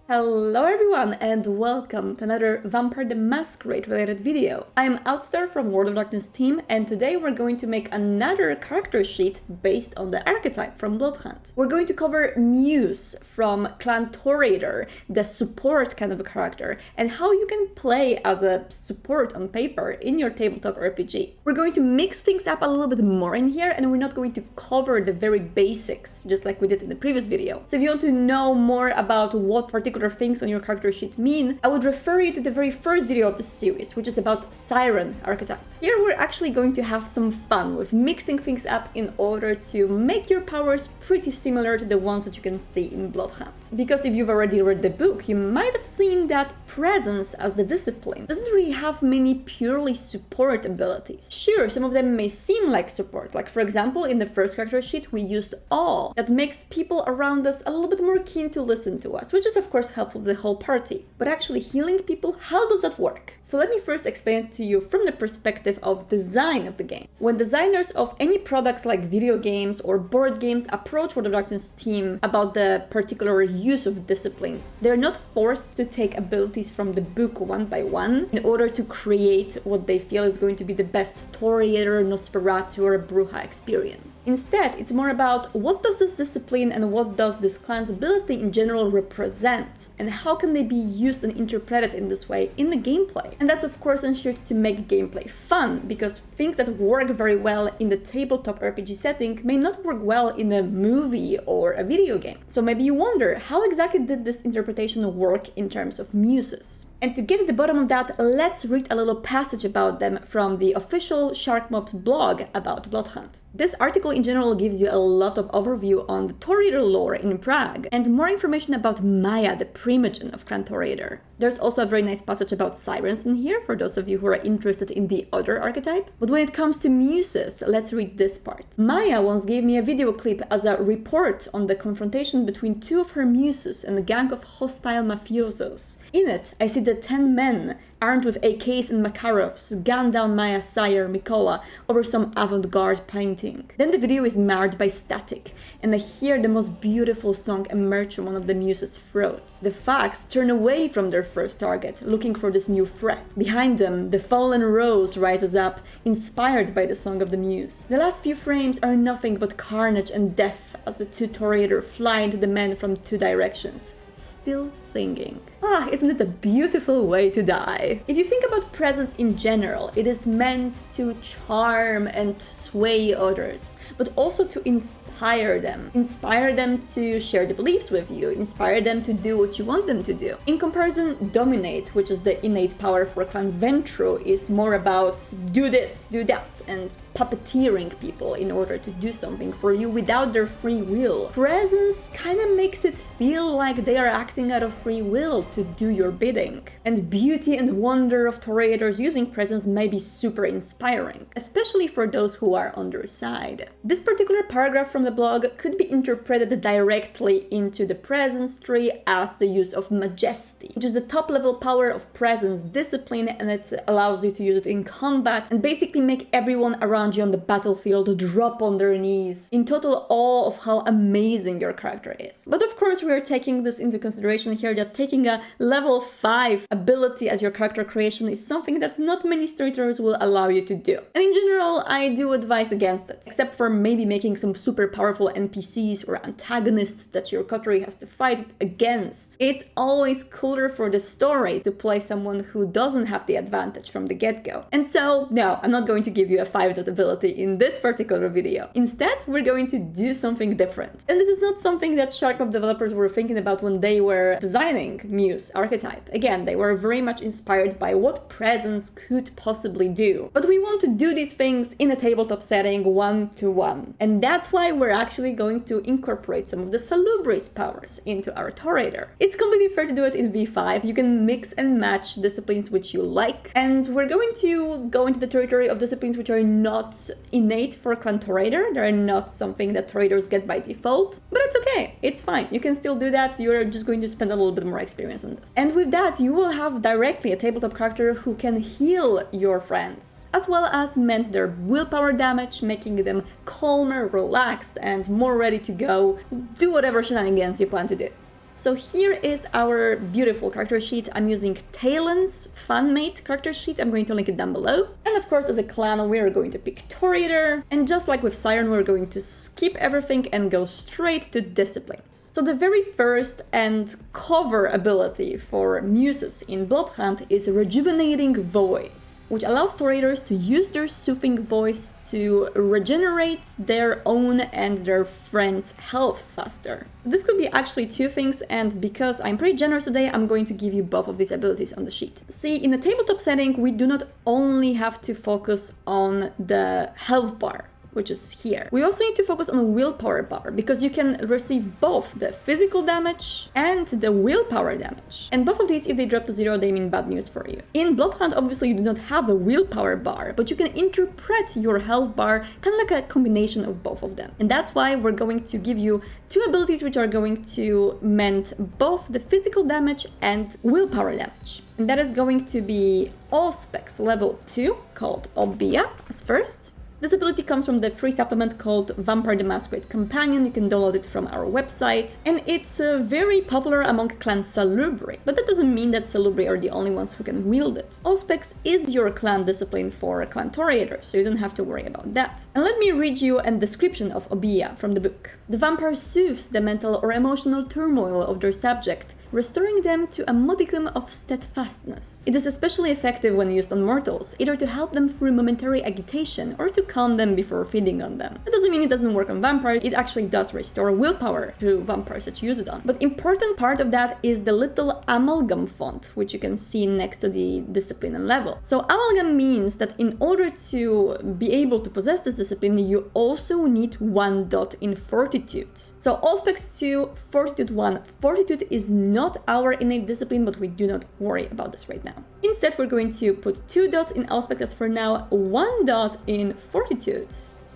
Hello everyone and welcome to another Vampire the Masquerade related video. I'm Outstar from World of Darkness team, and today we're going to make another character sheet based on the archetype from Bloodhunt. We're going to cover Muse from clan Toreador, the support kind of a character, and how you can play as a support on paper in your tabletop RPG. We're going to mix things up a little bit more in here, and we're not going to cover the very basics just like we did in the previous video. So if you want to know more about what particular things on your character sheet mean, I would refer you to the very first video of the series, which is about Siren archetype. Here we're actually going to have some fun with mixing things up in order to make your powers pretty similar to the ones that you can see in Bloodhunt. Because if you've already read the book, you might have seen that presence as the discipline doesn't really have many purely support abilities. Sure, some of them may seem like support, like for example in the first character sheet we used awe, that makes people around us a little bit more keen to listen to us, which is of course helpful to the whole party. But actually healing people, how does that work? So let me first explain it to you from the perspective of design of the game. When designers of any products like video games or board games approach World of Darkness team about the particular use of disciplines, they're not forced to take abilities from the book one by one in order to create what they feel is going to be the best Toreador, Nosferatu or Bruja experience. Instead, it's more about what does this discipline and what does this clan's ability in general represent, and how can they be used and interpreted in this way in the gameplay. And that's of course ensured to make gameplay fun, because things that work very well in the tabletop RPG setting may not work well in a movie or a video game. So maybe you wonder, how exactly did this interpretation work in terms of muses? And to get to the bottom of that, let's read a little passage about them from the official Shark Mob's blog about Bloodhunt. This article in general gives you a lot of overview on the Toreador lore in Prague and more information about Maya, the primogen of Clan Toreador. There's also a very nice passage about sirens in here for those of you who are interested in the other archetype. But when it comes to muses, let's read this part. Maya once gave me a video clip as a report on the confrontation between two of her muses and a gang of hostile mafiosos. In it, I see the 10 men armed with AKs and Makarovs gun down Maya's sire, Mikola, over some avant-garde painting. Then the video is marred by static, and I hear the most beautiful song emerge from one of the muses' throats. The Fags turn away from their first target, looking for this new threat. Behind them, the fallen rose rises up, inspired by the song of the muse. The last few frames are nothing but carnage and death as the two Toreador fly into the men from two directions, still singing. Ah, isn't it a beautiful way to die? If you think about presence in general, it is meant to charm and sway others, but also to inspire them. Inspire them to share the beliefs with you, inspire them to do what you want them to do. In comparison, dominate, which is the innate power for Clan Ventru, is more about do this, do that, and puppeteering people in order to do something for you without their free will. Presence kind of makes it feel like they are acting out of free will to do your bidding. And beauty and wonder of Toreadors using presence may be super inspiring, especially for those who are on their side. This particular paragraph from the blog could be interpreted directly into the presence tree as the use of majesty, which is the top level power of presence discipline, and it allows you to use it in combat and basically make everyone around you on the battlefield drop on their knees in total awe of how amazing your character is. But of course we are taking this into consideration here, that taking a level 5 ability at your character creation is something that not many storytellers will allow you to do. And in general, I do advise against it, except for maybe making some super powerful NPCs or antagonists that your coterie has to fight against. It's always cooler for the story to play someone who doesn't have the advantage from the get-go. And so, no, I'm not going to give you a 5-dot ability in this particular video. Instead, we're going to do something different. And this is not something that Sharkmob developers were thinking about when they were designing Muse archetype. Again, they were very much inspired by what presence could possibly do. But we want to do these things in a tabletop setting 1-to-1. And that's why we're actually going to incorporate some of the Salubris powers into our Toreador. It's completely fair to do it in V5. You can mix and match disciplines which you like. And we're going to go into the territory of disciplines which are not innate for Clan Toreador. They're not something that Toreadors get by default. But it's okay. It's fine. You can still do that. You're just going to spend a little bit more experience on this. And with that, you will have directly a tabletop character who can heal your friends, as well as mend their willpower damage, making them calmer, relaxed, and more ready to go do whatever shenanigans you plan to do. So here is our beautiful character sheet. I'm using Talon's fan-made character sheet. I'm going to link it down below. And of course, as a clan, we are going to pick Toreador. And just like with Siren, we're going to skip everything and go straight to disciplines. So the very first and cover ability for Muses in Bloodhunt is Rejuvenating Voice, which allows Toreadors to use their soothing voice to regenerate their own and their friends' health faster. This could be actually two things, and because I'm pretty generous today, I'm going to give you both of these abilities on the sheet. See, in the tabletop setting, we do not only have to focus on the health bar, which is here. We also need to focus on willpower bar, because you can receive both the physical damage and the willpower damage. And both of these, if they drop to 0, they mean bad news for you. In Bloodhunt, obviously you do not have a willpower bar, but you can interpret your health bar kind of like a combination of both of them. And that's why we're going to give you two abilities which are going to mend both the physical damage and willpower damage. And that is going to be Auspex level 2, called Obia as first. This ability comes from the free supplement called Vampire the Masquerade Companion. You can download it from our website. And it's very popular among Clan Salubri. But that doesn't mean that Salubri are the only ones who can wield it. Auspex is your clan discipline for Clan Toreador, so you don't have to worry about that. And let me read you a description of Obia from the book. The vampire soothes the mental or emotional turmoil of their subject, restoring them to a modicum of steadfastness. It is especially effective when used on mortals, either to help them through momentary agitation or to calm them before feeding on them. That doesn't mean it doesn't work on vampires, it actually does restore willpower to vampires that you use it on. But important part of that is the little amalgam font, which you can see next to the discipline and level. So amalgam means that in order to be able to possess this discipline, you also need 1 dot in Fortitude. So Auspex 2, Fortitude 1. Fortitude is not our innate discipline, but we do not worry about this right now. Instead, we're going to put 2 dots in Auspex as for now, 1 dot in Fortitude.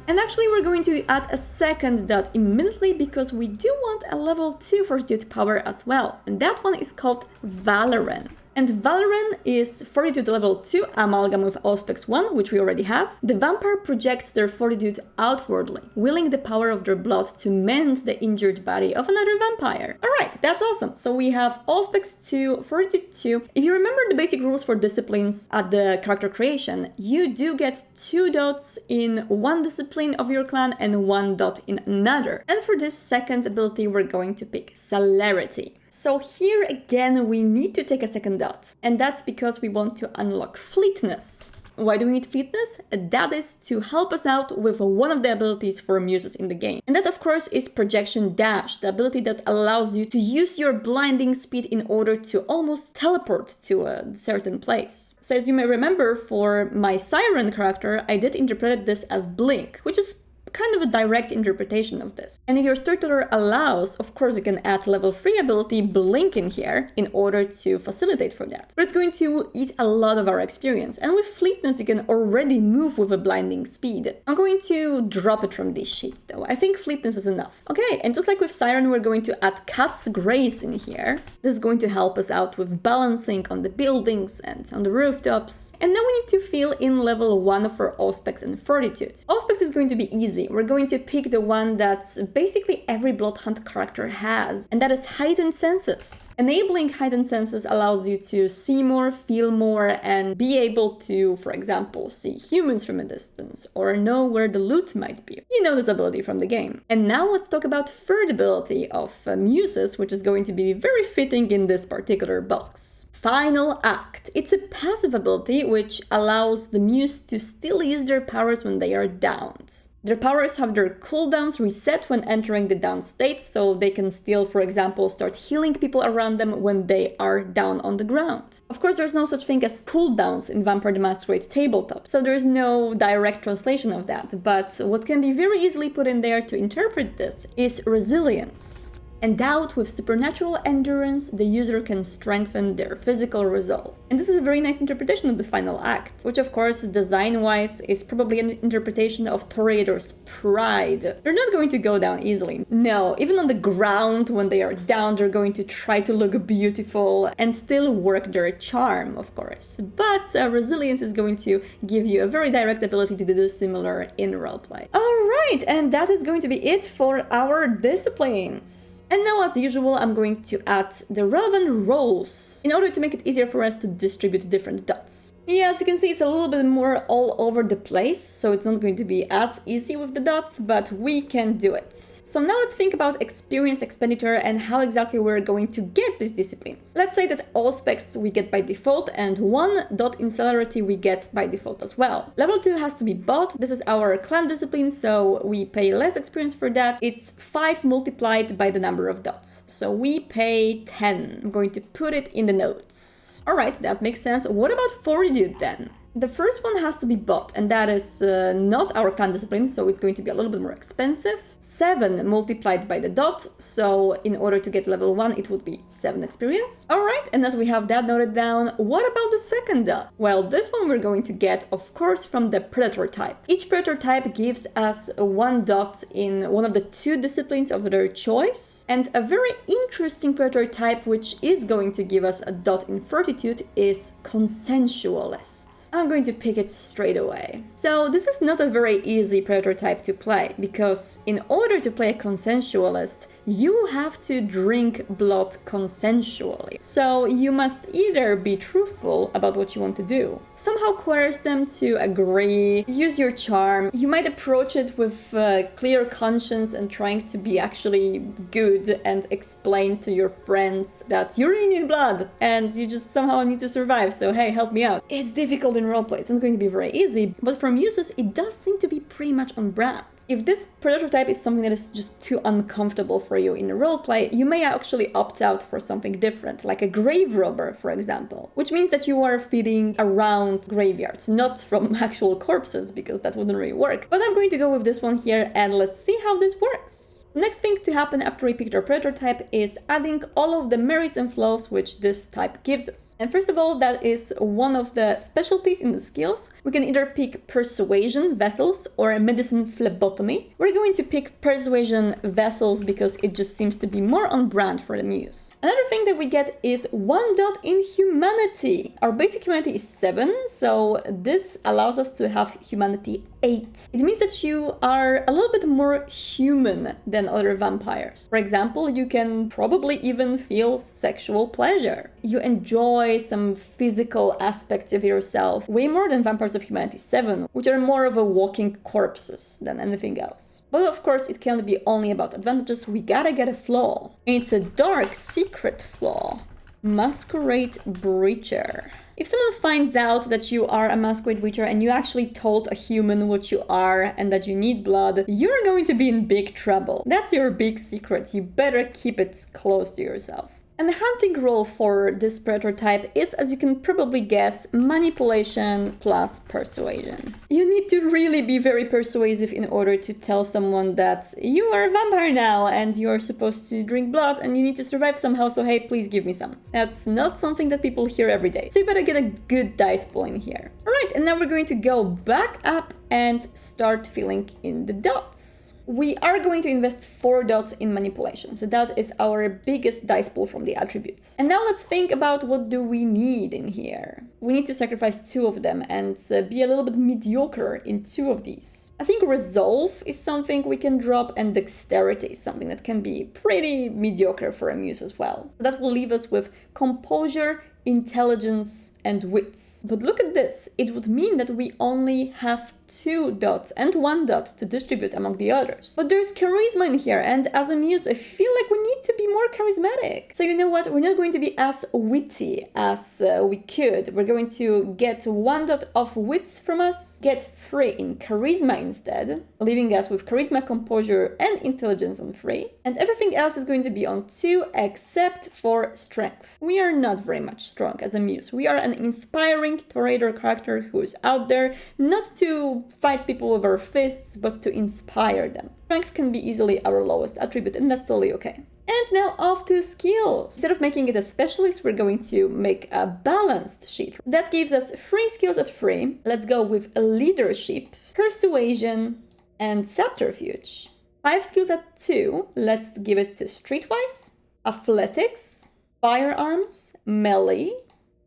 And actually, we're going to add a second dot immediately because we do want a level 2 Fortitude power as well. And that one is called Valoran. And Valoran is Fortitude level 2 amalgam with Auspex 1, which we already have. The vampire projects their fortitude outwardly, willing the power of their blood to mend the injured body of another vampire. Alright, that's awesome. So we have Auspex 2, Fortitude 2. If you remember the basic rules for disciplines at the character creation, you do get 2 dots in one discipline of your clan and 1 dot in another. And for this second ability, we're going to pick Celerity. So here again, we need to take a second dot, and that's because we want to unlock Fleetness. Why do we need Fleetness? That is to help us out with one of the abilities for Muses in the game. And that of course is Projection Dash, the ability that allows you to use your blinding speed in order to almost teleport to a certain place. So as you may remember, for my Siren character, I did interpret this as Blink, which is kind of a direct interpretation of this. And if your storyteller allows, of course you can add level 3 ability Blink in here in order to facilitate for that. But it's going to eat a lot of our experience, and with Fleetness you can already move with a blinding speed. I'm going to drop it from these sheets though. I think Fleetness is enough. Okay, and just like with Siren, we're going to add Cat's Grace in here. This is going to help us out with balancing on the buildings and on the rooftops. And now we need to fill in level 1 for Auspex and Fortitude. Auspex is going to be easy. We're going to pick the one that's basically every Bloodhunt character has, and that is Heightened Senses. Enabling Heightened Senses allows you to see more, feel more, and be able to, for example, see humans from a distance, or know where the loot might be. You know this ability from the game. And now let's talk about third ability of Muses, which is going to be very fitting in this particular box. Final Act. It's a passive ability which allows the Muse to still use their powers when they are downed. Their powers have their cooldowns reset when entering the down state, so they can still, for example, start healing people around them when they are down on the ground. Of course, there's no such thing as cooldowns in Vampire the Masquerade tabletop, so there's no direct translation of that, but what can be very easily put in there to interpret this is Resilience. Endowed with supernatural endurance, the user can strengthen their physical resolve. And this is a very nice interpretation of the final act, which of course, design-wise, is probably an interpretation of Toreador's pride. They're not going to go down easily. No, even on the ground, when they are down, they're going to try to look beautiful and still work their charm, of course. But resilience is going to give you a very direct ability to do similar in roleplay. Alright, and that is going to be it for our disciplines. And now, as usual, I'm going to add the relevant roles in order to make it easier for us to distribute different dots. Yeah, as you can see, it's a little bit more all over the place, so it's not going to be as easy with the dots, but we can do it. So now let's think about experience expenditure and how exactly we're going to get these disciplines. Let's say that all specs we get by default and 1 dot in celerity we get by default as well. Level 2 has to be bought. This is our clan discipline, so we pay less experience for that. It's 5 multiplied by the number of dots, so we pay 10. I'm going to put it in the notes. Alright, that makes sense. What about Fortitude then? The first one has to be bought, and that is not our clan discipline, so it's going to be a little bit more expensive. 7 multiplied by the dot, so in order to get level 1 it would be 7 experience. Alright, and as we have that noted down, what about the second dot? Well, this one we're going to get, of course, from the Predator type. Each Predator type gives us 1 dot in one of the 2 disciplines of their choice, and a very interesting Predator type which is going to give us a dot in Fortitude is Consensualist. I'm going to pick it straight away. So this is not a very easy Predator type to play, because in order to play a Consensualist, you have to drink blood consensually. So you must either be truthful about what you want to do, somehow coerce them to agree, use your charm. You might approach it with a clear conscience and trying to be actually good and explain to your friends that you really need blood and you just somehow need to survive, so hey, help me out. It's difficult in roleplay, it's not going to be very easy, but for Muses it does seem to be pretty much on brand. If this Predator type is something that is just too uncomfortable for you in a roleplay, you may actually opt out for something different, like a grave robber, for example, which means that you are feeding around graveyards, not from actual corpses, because that wouldn't really work. But I'm going to go with this one here, and let's see how this works. Next thing to happen after we picked our Predator type is adding all of the merits and flaws which this type gives us. And first of all, that is one of the specialties in the skills. We can either pick Persuasion Vessels or Medicine Phlebotomy. We're going to pick Persuasion Vessels because it just seems to be more on brand for the Muse. Another thing that we get is 1 dot in Humanity. Our basic Humanity is 7, so this allows us to have Humanity 8. It means that you are a little bit more human than other vampires. For example, you can probably even feel sexual pleasure. You enjoy some physical aspects of yourself way more than vampires of Humanity 7, which are more of a walking corpses than anything else. But of course, it can't be only about advantages, we gotta get a flaw. It's a dark secret flaw. Masquerade Breacher. If someone finds out that you are a Masquerade Breacher and you actually told a human what you are and that you need blood, you're going to be in big trouble. That's your big secret. You better keep it close to yourself. And the hunting role for this Predator type is, as you can probably guess, manipulation plus persuasion. You need to really be very persuasive in order to tell someone that you are a vampire now and you're supposed to drink blood and you need to survive somehow, so hey, please give me some. That's not something that people hear every day. So you better get a good dice pool in here. Alright, and now we're going to go back up and start filling in the dots. We are going to invest 4 dots in manipulation, so that is our biggest dice pool from the attributes. And now let's think about what do we need in here. We need to sacrifice 2 of them and be a little bit mediocre in 2 of these. I think Resolve is something we can drop, and Dexterity is something that can be pretty mediocre for a Muse as well. That will leave us with Composure, Intelligence, and Wits. But look at this, it would mean that we only have 2 dots and 1 dot to distribute among the others. But there's charisma in here, and as a Muse I feel like we need to be more charismatic. So you know what, we're not going to be as witty as we could. We're going to get 1 dot of wits from us, get 3 in charisma instead, leaving us with charisma, composure, and intelligence on 3. And everything else is going to be on 2 except for strength. We are not very much strong as a Muse. We are an inspiring Toreador character who is out there not to fight people with our fists, but to inspire them. Strength can be easily our lowest attribute, and that's totally okay. And now off to skills. Instead of making it a specialist, we're going to make a balanced sheet. That gives us 3 skills at 3. Let's go with leadership, persuasion, and subterfuge. 5 skills at 2. Let's give it to streetwise, athletics, firearms, melee,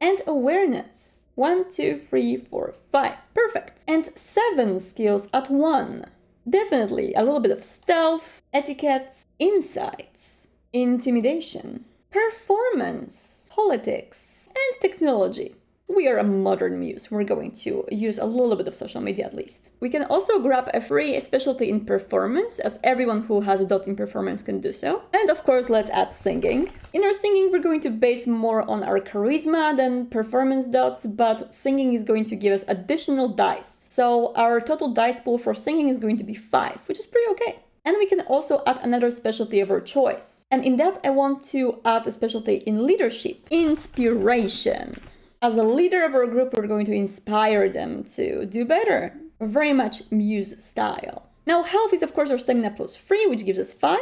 and awareness. 1, 2, 3, 4, 5. Perfect. And 7 skills at 1. Definitely a little bit of stealth, etiquette, insights, intimidation, performance, politics, and technology. We are a modern muse. We're going to use a little bit of social media at least. We can also grab a free specialty in performance, as everyone who has a dot in performance can do so. And of course, let's add singing. In our singing, we're going to base more on our charisma than performance dots, but singing is going to give us additional dice. So our total dice pool for singing is going to be 5, which is pretty okay. And we can also add another specialty of our choice. And in that, I want to add a specialty in leadership, inspiration. As a leader of our group, we're going to inspire them to do better. Very much Muse style. Now, health is of course our stamina plus 3, which gives us 5.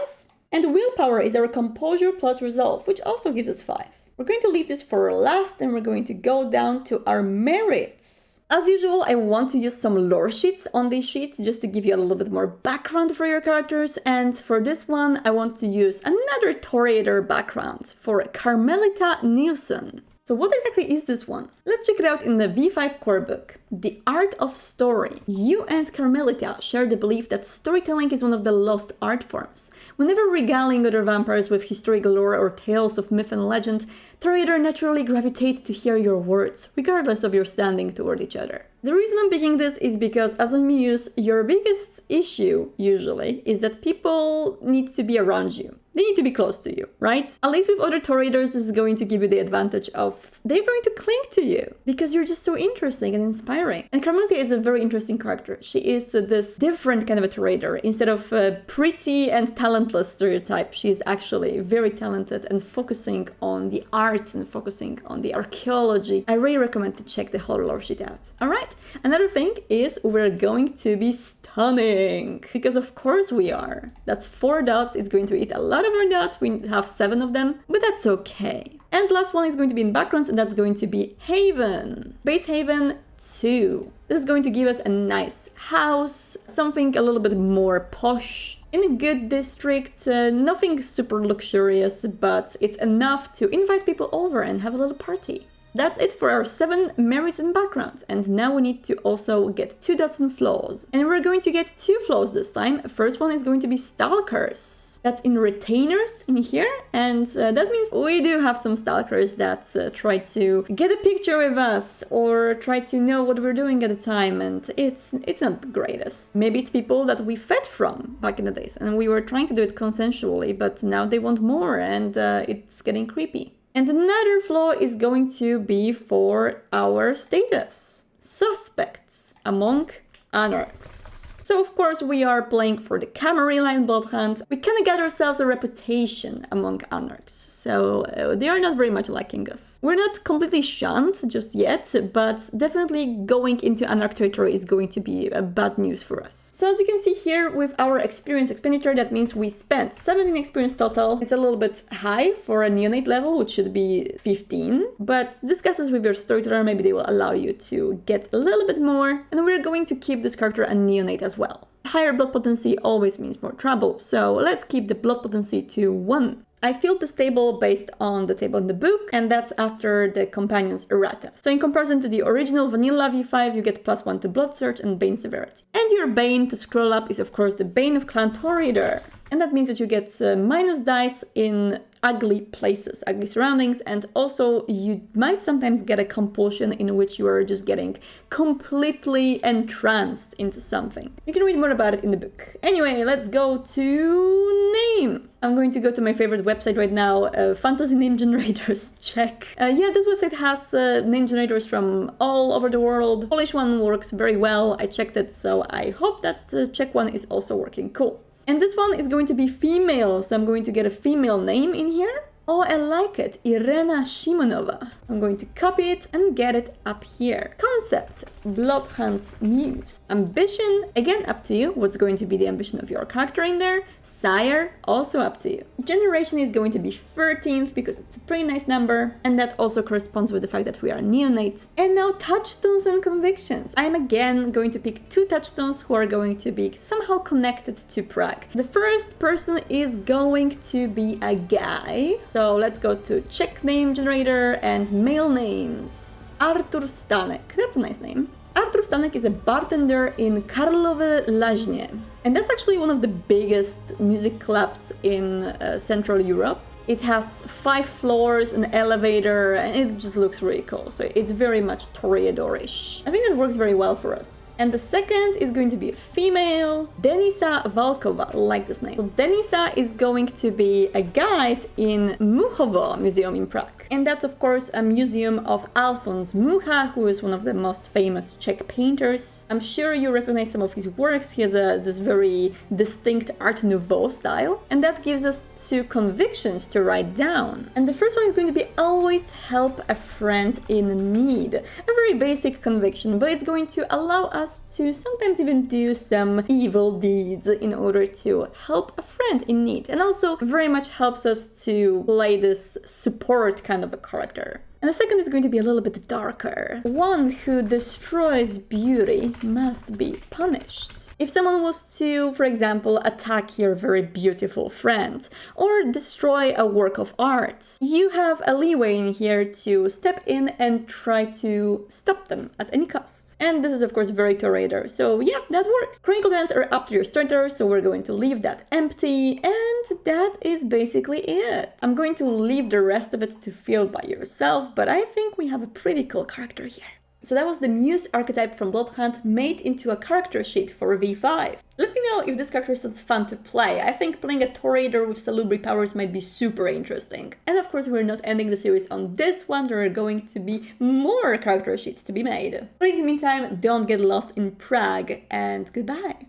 And willpower is our composure plus resolve, which also gives us 5. We're going to leave this for last, and we're going to go down to our merits. As usual, I want to use some lore sheets on these sheets just to give you a little bit more background for your characters. And for this one, I want to use another Toreador background for Carmelita Nilsson. So what exactly is this one? Let's check it out in the V5 core book. The Art of Story. You and Carmelita share the belief that storytelling is one of the lost art forms. Whenever regaling other vampires with historical lore or tales of myth and legend, Toreador naturally gravitate to hear your words, regardless of your standing toward each other. The reason I'm picking this is because as a muse, your biggest issue, usually, is that people need to be around you. They need to be close to you, right? At least with other Toreadors, this is going to give you the advantage of they're going to cling to you because you're just so interesting and inspiring. And Carmelita is a very interesting character. She is this different kind of a Toreador. Instead of a pretty and talentless stereotype, she is actually very talented and focusing on the arts and focusing on the archaeology. I really recommend to check the whole lore sheet out. All right, another thing is we're going to be stunning because of course we are. That's 4 dots. It's going to eat a lot of our dots. We have 7 of them, but that's okay. And last one is going to be in backgrounds, and that's going to be Haven. Base Haven 2. This is going to give us a nice house, something a little bit more posh, in a good district, nothing super luxurious, but it's enough to invite people over and have a little party. That's it for our 7 merits and backgrounds, and now we need to also get 2 dots and flaws. And we're going to get 2 flaws this time. First one is going to be Stalkers. That's in Retainers in here, and that means we do have some Stalkers that try to get a picture with us or try to know what we're doing at the time, and it's not the greatest. Maybe it's people that we fed from back in the days, and we were trying to do it consensually, but now they want more, and it's getting creepy. And another flaw is going to be for our status. Suspects among anarchs. So of course we are playing for the Camarilla line Bloodhunt. We kind of got ourselves a reputation among anarchs, so they are not very much liking us. We're not completely shunned just yet, but definitely going into anarch territory is going to be bad news for us. So as you can see here with our experience expenditure, that means we spent 17 experience total. It's a little bit high for a neonate level, which should be 15, but discuss this with your storyteller, maybe they will allow you to get a little bit more, and we're going to keep this character a neonate as well. Higher blood potency always means more trouble, so let's keep the blood potency to 1. I filled this table based on the table in the book, and that's after the companion's errata. So in comparison to the original vanilla V5, you get +1 to blood surge and bane severity. And your bane to scroll up is of course the bane of Clan Toreador. And that means that you get minus dice in ugly places, ugly surroundings, and also you might sometimes get a compulsion in which you are just getting completely entranced into something. You can read more about it in the book. Anyway, let's go to name. I'm going to go to my favorite website right now, Fantasy Name Generators. Check. Yeah, this website has name generators from all over the world. Polish one works very well. I checked it, so I hope that Czech one is also working. Cool. And this one is going to be female, so I'm going to get a female name in here. Oh, I like it, Irena Shimonova. I'm going to copy it and get it up here. Concept, Bloodhunt's Muse. Ambition, again up to you. What's going to be the ambition of your character in there? Sire, also up to you. Generation is going to be 13th because it's a pretty nice number. And that also corresponds with the fact that we are neonates. And now touchstones and convictions. I'm again going to pick 2 touchstones who are going to be somehow connected to Prague. The first person is going to be a guy. So let's go to Czech name generator and male names. Artur Stanek, that's a nice name. Artur Stanek is a bartender in Karlove Lažně. And that's actually one of the biggest music clubs in Central Europe. It has 5 floors, an elevator, and it just looks really cool. So it's very much Toreador-ish. I think that works very well for us. And the second is going to be a female, Denisa Valkova. I like this name. So Denisa is going to be a guide in Muchovo Museum in Prague. And that's of course a museum of Alfons Mucha, who is one of the most famous Czech painters. I'm sure you recognize some of his works. He has this very distinct Art Nouveau style. And that gives us 2 convictions to write down. And the first one is going to be always help a friend in need. A very basic conviction, but it's going to allow us to sometimes even do some evil deeds in order to help a friend in need. And also very much helps us to play this support kind of a character. And the second is going to be a little bit darker. One who destroys beauty must be punished. If someone was to, for example, attack your very beautiful friend or destroy a work of art, you have a leeway in here to step in and try to stop them at any cost. And this is of course very Toreador, so yeah, that works. Chronicle Dance are up to your starter, so we're going to leave that empty, and that is basically it. I'm going to leave the rest of it to feel by yourself, but I think we have a pretty cool character here. So that was the Muse archetype from Bloodhunt made into a character sheet for V5. Let me know if this character sounds fun to play. I think playing a Toreador with Salubri powers might be super interesting. And of course we're not ending the series on this one, there are going to be more character sheets to be made. But in the meantime, don't get lost in Prague, and goodbye!